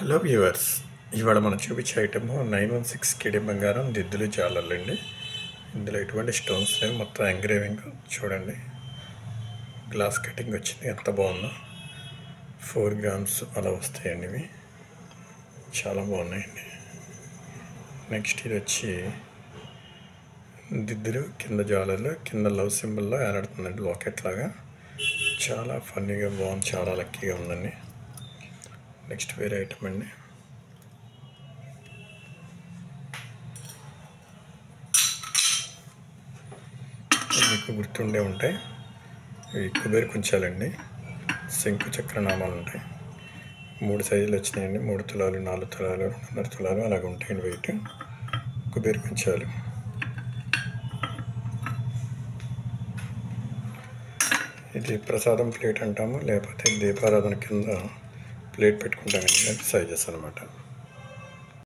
Hello viewers, ఇవాళ మనం చూపించే ఐటమ్ 916 కేడీ బంగారం దిద్దులు జాలర్లండి. ఇందులో ఎటువంటి స్టోన్స్ లేవు, మొత్తం ఎంగ్రేవింగ్ చూడండి. గ్లాస్ కటింగ్ వచ్చింది, ఎంత బాగుందో. 4 గ్రామ్స్ అలా వస్తాయండి. ఇవి చాలా బాగున్నాయండి. నెక్స్ట్ ఇది వచ్చి దిద్దులు కింద జాలర్లు, కింద లవ్ సింబల్లో ఏలాడుతుందండి, లాకెట్ లాగా. చాలా ఫన్నీగా బాగుంది, చాలా లక్కీగా ఉందండి. నెక్స్ట్ వేరే ఐటమ్ అండి. మీకు గుర్తుండే ఉంటాయి, ఇవి కుబేర్ కుంచాలండి. శంకు చక్ర నామాలు ఉంటాయి. 3 సైజులు వచ్చినాయండి. 3 తులాలు, 4 తులాలు, 2.5 తులాలు అలాగ ఉంటాయండి వెయిట్. కుబేర్ కుంచాలు. ఇది ప్రసాదం ప్లేట్ అంటాము, లేకపోతే దీపారాధన కింద ప్లేట్ పెట్టుకుంటామండి. సైజెస్ అనమాట.